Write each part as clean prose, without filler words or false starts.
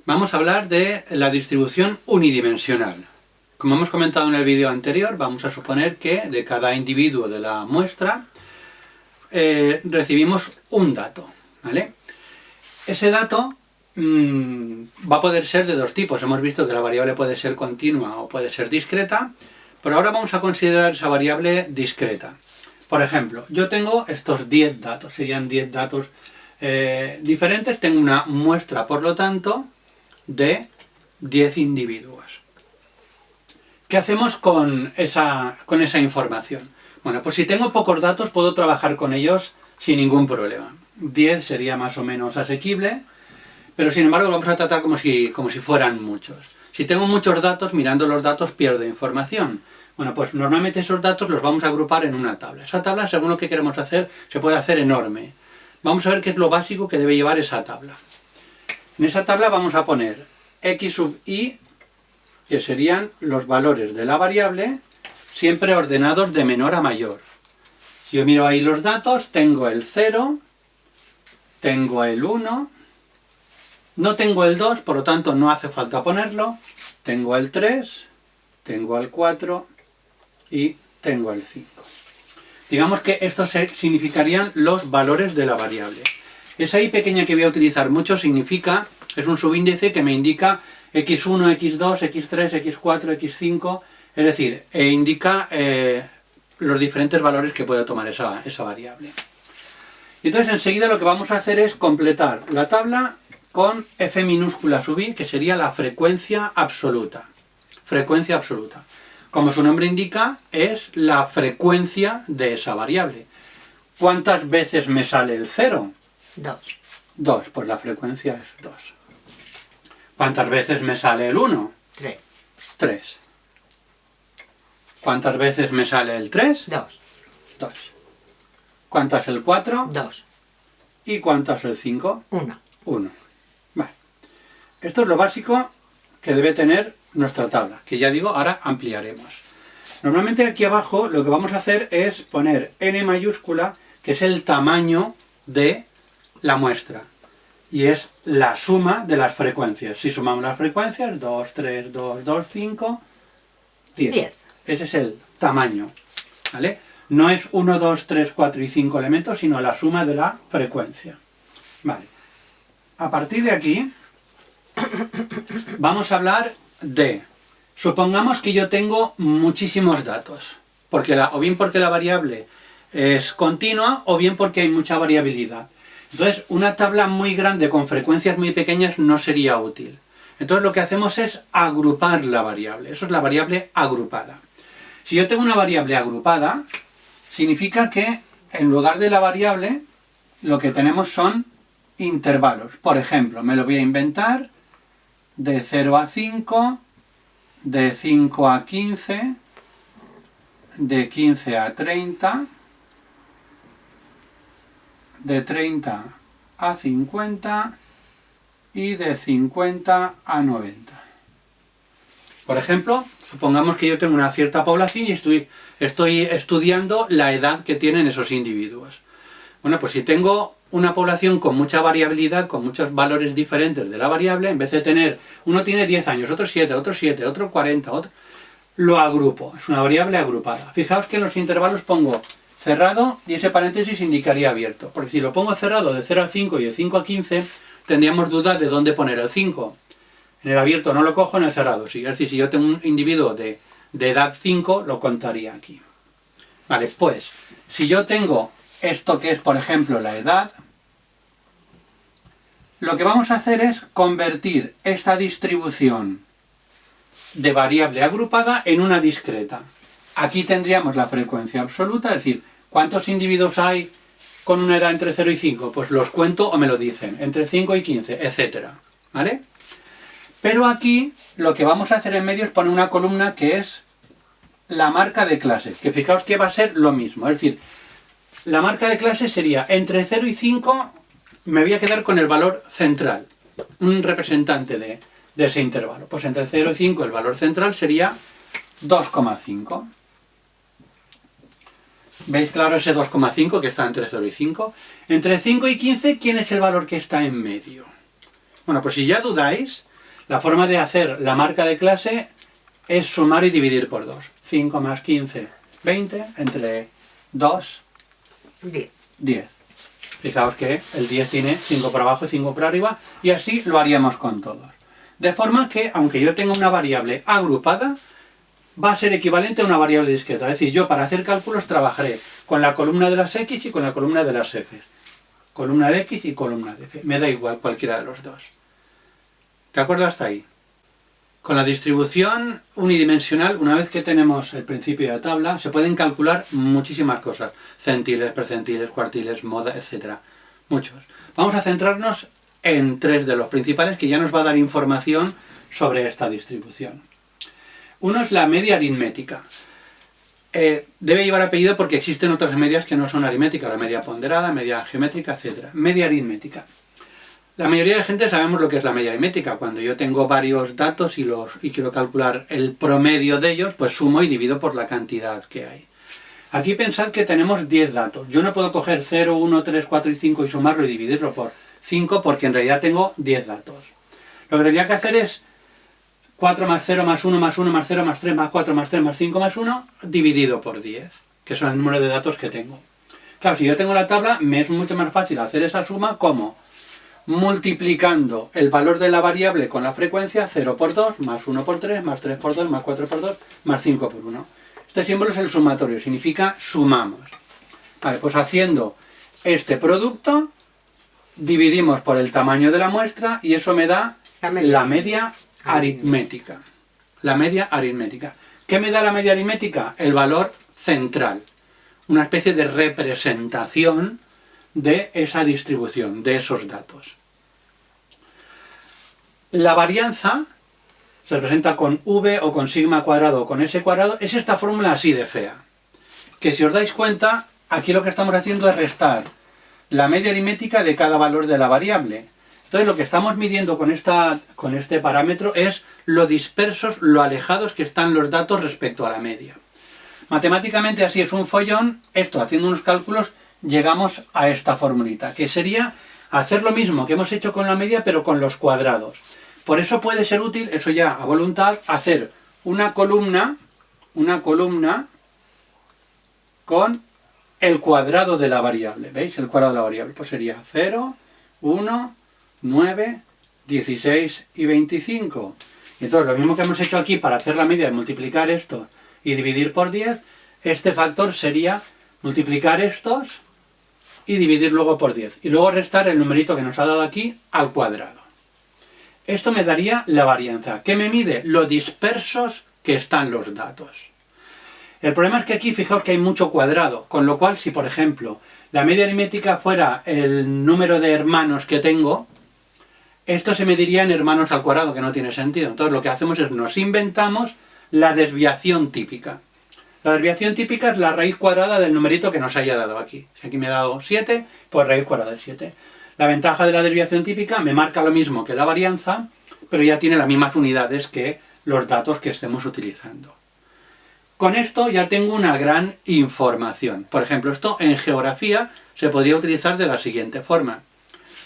Vamos a hablar de la distribución unidimensional. Como hemos comentado en el vídeo anterior, vamos a suponer que de cada individuo de la muestra recibimos un dato, ¿vale? Ese dato va a poder ser de dos tipos. Hemos visto que la variable puede ser continua o puede ser discreta, pero ahora vamos a considerar esa variable discreta. Por ejemplo, yo tengo estos 10 datos, serían 10 datos diferentes, tengo una muestra, por lo tanto, de 10 individuos. ¿Qué hacemos con esa información? Bueno, pues si tengo pocos datos puedo trabajar con ellos sin ningún problema. 10 sería más o menos asequible, pero sin embargo lo vamos a tratar como si fueran muchos. Si tengo muchos datos, mirando los datos pierdo información. Bueno, pues normalmente esos datos los vamos a agrupar en una tabla. Esa tabla, según lo que queremos hacer, se puede hacer enorme. Vamos a ver qué es lo básico que debe llevar esa tabla. En esa tabla vamos a poner x sub i, que serían los valores de la variable, siempre ordenados de menor a mayor. Si yo miro ahí los datos, tengo el 0, tengo el 1, no tengo el 2, por lo tanto no hace falta ponerlo, tengo el 3, tengo el 4 y tengo el 5. Digamos que estos significarían los valores de la variable. Esa i pequeña que voy a utilizar mucho es un subíndice que me indica x1, x2, x3, x4, x5, es decir, indica los diferentes valores que puede tomar esa variable. Y entonces enseguida lo que vamos a hacer es completar la tabla con f minúscula sub i, que sería la frecuencia absoluta. Frecuencia absoluta. Como su nombre indica, es la frecuencia de esa variable. ¿Cuántas veces me sale el 0? 2. 2, pues la frecuencia es 2. ¿Cuántas veces me sale el 1? 3. 3. ¿Cuántas veces me sale el 3? 2. 2. ¿Cuántas el 4? 2. ¿Y cuántas el 5? 1. 1. Vale. Esto es lo básico que debe tener nuestra tabla, que ya digo, ahora ampliaremos. Normalmente aquí abajo lo que vamos a hacer es poner n mayúscula, que es el tamaño de la muestra. Y es la suma de las frecuencias. Si sumamos las frecuencias, 2, 3, 2, 2, 5, 10. Ese es el tamaño, ¿vale? No es 1, 2, 3, 4 y 5 elementos, sino la suma de la frecuencia. Vale. A partir de aquí, vamos a hablar de... Supongamos que yo tengo muchísimos datos, o bien porque la variable es continua, o bien porque hay mucha variabilidad. Entonces, una tabla muy grande con frecuencias muy pequeñas no sería útil. Entonces, lo que hacemos es agrupar la variable. Eso es la variable agrupada. Si yo tengo una variable agrupada, significa que en lugar de la variable, lo que tenemos son intervalos. Por ejemplo, me lo voy a inventar de 0 a 5, de 5 a 15, de 15 a 30, de 30 a 50 y de 50 a 90. Por ejemplo, supongamos que yo tengo una cierta población y estoy estudiando la edad que tienen esos individuos. Bueno, pues si tengo una población con mucha variabilidad, con muchos valores diferentes de la variable, en vez de tener, uno tiene 10 años, otro 7, otro 40, lo agrupo. Es una variable agrupada. Fijaos que en los intervalos pongo cerrado y ese paréntesis indicaría abierto. Porque si lo pongo cerrado de 0 a 5 y de 5 a 15, tendríamos dudas de dónde poner el 5. En el abierto no lo cojo, en el cerrado sí. Es decir, si yo tengo un individuo de edad 5, lo contaría aquí. Vale, pues, si yo tengo esto que es, por ejemplo, la edad, lo que vamos a hacer es convertir esta distribución de variable agrupada en una discreta. Aquí tendríamos la frecuencia absoluta, es decir, ¿cuántos individuos hay con una edad entre 0 y 5? Pues los cuento o me lo dicen, entre 5 y 15, etc. ¿Vale? Pero aquí lo que vamos a hacer en medio es poner una columna que es la marca de clase, que fijaos que va a ser lo mismo, es decir, la marca de clase sería entre 0 y 5, me voy a quedar con el valor central, un representante de ese intervalo. Pues entre 0 y 5 el valor central sería 2,5. ¿Veis claro ese 2,5 que está entre 0 y 5? Entre 5 y 15, ¿quién es el valor que está en medio? Bueno, pues si ya dudáis, La forma de hacer la marca de clase es sumar y dividir por 2. 5 más 15, 20, entre 2, 10. Fijaos que el 10 tiene 5 por abajo y 5 por arriba, y así lo haríamos con todos. De forma que, aunque yo tenga una variable agrupada, va a ser equivalente a una variable discreta. Es decir, yo para hacer cálculos trabajaré con la columna de las X y con la columna de las F. Columna de X y columna de F. Me da igual cualquiera de los dos. ¿De acuerdo hasta ahí? Con la distribución unidimensional, una vez que tenemos el principio de la tabla, se pueden calcular muchísimas cosas. Centiles, percentiles, cuartiles, moda, etc. Muchos. Vamos a centrarnos en 3 de los principales que ya nos va a dar información sobre esta distribución. Uno es la media aritmética. Debe llevar apellido porque existen otras medias que no son aritméticas, la media ponderada, media geométrica, etc. Media aritmética. La mayoría de gente sabemos lo que es la media aritmética. Cuando yo tengo varios datos y quiero calcular el promedio de ellos, pues sumo y divido por la cantidad que hay. Aquí pensad que tenemos 10 datos. Yo no puedo coger 0, 1, 3, 4 y 5 y sumarlo y dividirlo por 5 porque en realidad tengo 10 datos. Lo que tendría que hacer es 4 más 0 más 1 más 1 más 0 más 3 más 4 más 3 más 5 más 1 dividido por 10, que son el número de datos que tengo. Claro, si yo tengo la tabla, me es mucho más fácil hacer esa suma como multiplicando el valor de la variable con la frecuencia 0 por 2, más 1 por 3, más 3 por 2, más 4 por 2, más 5 por 1. Este símbolo es el sumatorio, significa sumamos. Vale, pues haciendo este producto, dividimos por el tamaño de la muestra y eso me da la media aritmética. La media aritmética. ¿Qué me da la media aritmética? El valor central. Una especie de representación de esa distribución, de esos datos. La varianza se representa con V o con sigma cuadrado o con S cuadrado. Es esta fórmula así de fea. Que si os dais cuenta, aquí lo que estamos haciendo es restar la media aritmética de cada valor de la variable. Entonces lo que estamos midiendo con este parámetro es lo dispersos, lo alejados que están los datos respecto a la media. Matemáticamente así es un follón. Esto, haciendo unos cálculos, llegamos a esta formulita, que sería hacer lo mismo que hemos hecho con la media, pero con los cuadrados. Por eso puede ser útil, eso ya a voluntad, hacer una columna con el cuadrado de la variable. ¿Veis? El cuadrado de la variable. Pues sería 0, 1, 9, 16 y 25. Y entonces lo mismo que hemos hecho aquí para hacer la media de multiplicar esto y dividir por 10, este factor sería multiplicar estos y dividir luego por 10. Y luego restar el numerito que nos ha dado aquí al cuadrado. Esto me daría la varianza. ¿Qué me mide? Lo dispersos que están los datos. El problema es que aquí fijaos que hay mucho cuadrado, con lo cual si por ejemplo la media aritmética fuera el número de hermanos que tengo, esto se mediría en hermanos al cuadrado, que no tiene sentido. Entonces lo que hacemos es nos inventamos la desviación típica. La desviación típica es la raíz cuadrada del numerito que nos haya dado aquí. Si aquí me ha dado 7, pues raíz cuadrada de 7. La ventaja de la desviación típica me marca lo mismo que la varianza, pero ya tiene las mismas unidades que los datos que estemos utilizando. Con esto ya tengo una gran información. Por ejemplo, esto en geografía se podría utilizar de la siguiente forma.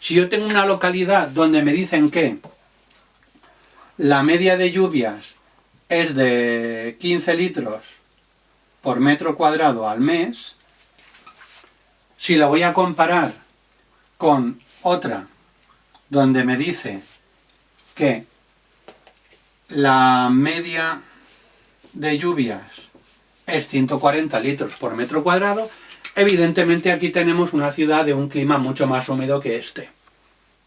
Si yo tengo una localidad donde me dicen que la media de lluvias es de 15 litros por metro cuadrado al mes, si la voy a comparar con otra donde me dice que la media de lluvias es 140 litros por metro cuadrado, evidentemente aquí tenemos una ciudad de un clima mucho más húmedo que este.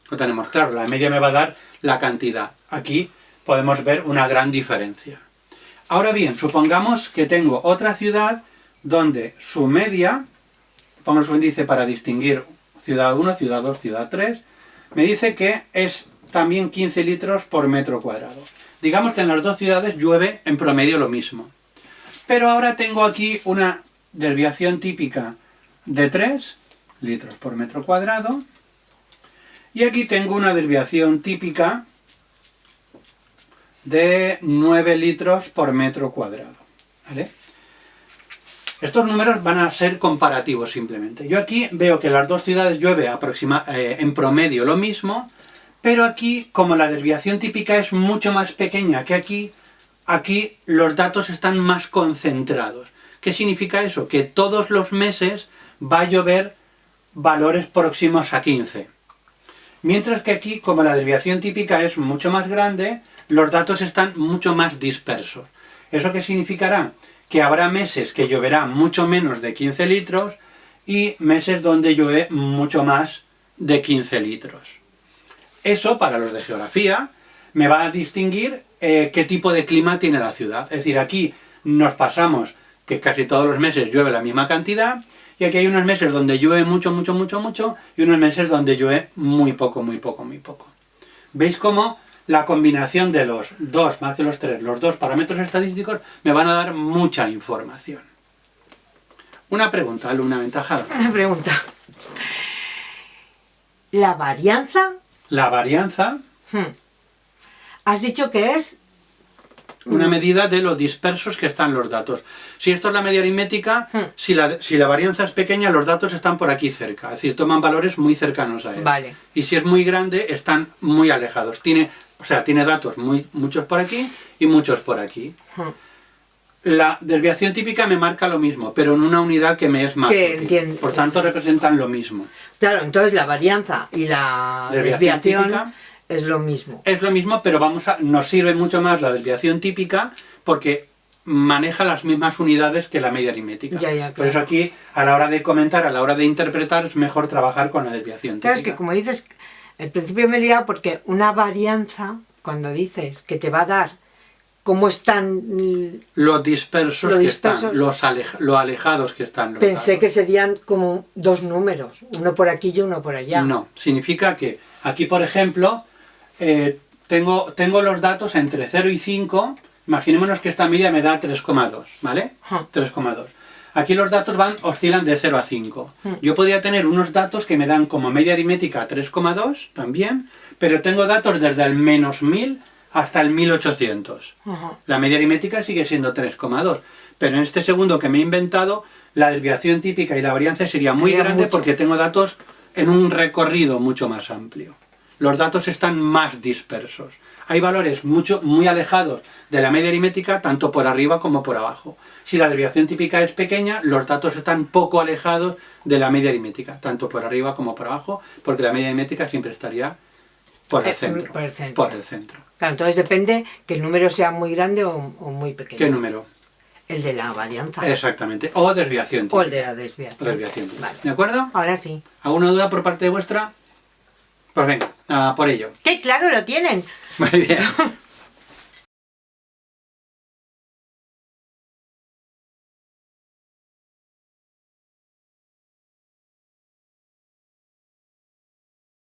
Lo tenemos claro, la media me va a dar la cantidad. Aquí podemos ver una gran diferencia. Ahora bien, supongamos que tengo otra ciudad donde su media, pongo su índice para distinguir ciudad 1, ciudad 2, ciudad 3, me dice que es también 15 litros por metro cuadrado. Digamos que en las dos ciudades llueve en promedio lo mismo. Pero ahora tengo aquí una desviación típica de 3 litros por metro cuadrado y aquí tengo una desviación típica de 9 litros por metro cuadrado. ¿Vale? Estos números van a ser comparativos simplemente. Yo aquí veo que en las dos ciudades llueve en promedio lo mismo, Pero aquí, como la desviación típica es mucho más pequeña que aquí los datos están más concentrados. ¿Qué significa eso? Que todos los meses va a llover valores próximos a 15. Mientras que aquí, como la desviación típica es mucho más grande, los datos están mucho más dispersos. ¿Eso qué significará? Que habrá meses que lloverá mucho menos de 15 litros y meses donde llueve mucho más de 15 litros. Eso, para los de geografía, me va a distinguir qué tipo de clima tiene la ciudad. Es decir, aquí nos pasamos que casi todos los meses llueve la misma cantidad, y aquí hay unos meses donde llueve mucho, mucho, mucho, mucho, y unos meses donde llueve muy poco, muy poco, muy poco. ¿Veis cómo la combinación de los dos, más que los tres, los dos parámetros estadísticos me van a dar mucha información? Una pregunta, alumna aventajada. Una pregunta. ¿La varianza? La varianza, Has dicho que es... una medida de lo dispersos que están los datos. Si esto es la media aritmética, si la varianza es pequeña, los datos están por aquí cerca. Es decir, toman valores muy cercanos a él. Vale. Y si es muy grande, están muy alejados. Tiene datos muchos por aquí y muchos por aquí. La desviación típica me marca lo mismo, pero en una unidad que me es más útil. Entiendo. Por tanto, representan lo mismo. Claro, entonces la varianza y la desviación típica es lo mismo. es lo mismo, pero nos sirve mucho más la desviación típica porque maneja las mismas unidades que la media aritmética. Ya, claro. Por eso aquí, a la hora de comentar, a la hora de interpretar, es mejor trabajar con la desviación típica. Claro, es que como dices, al principio me he liado porque una varianza, cuando dices que te va a dar cómo están... Lo dispersos que están, lo alejados que están los Pensé datos. que serían como dos números, uno por aquí y uno por allá. No, significa que aquí, por ejemplo, tengo los datos entre 0 y 5, imaginémonos que esta media me da 3,2, ¿vale? 3,2. Aquí los datos oscilan de 0 a 5. Yo podría tener unos datos que me dan como media aritmética 3,2 también, pero tengo datos desde el menos 1000 hasta el 1800. La media aritmética sigue siendo 3,2, pero en este segundo que me he inventado, la desviación típica y la varianza sería muy grande porque tengo datos en un recorrido mucho más amplio. Los datos están más dispersos. Hay valores muy alejados de la media aritmética, tanto por arriba como por abajo. Si la desviación típica es pequeña, los datos están poco alejados de la media aritmética, tanto por arriba como por abajo, porque la media aritmética siempre estaría por el centro. Por el centro. Claro, entonces depende que el número sea muy grande o muy pequeño. ¿Qué número? El de la varianza. Exactamente. O desviación típica. O el de la desviación. O desviación típica. Vale. ¿De acuerdo? Ahora sí. ¿Alguna duda por parte vuestra? Pues venga, por ello. ¡Qué claro lo tienen! Muy bien.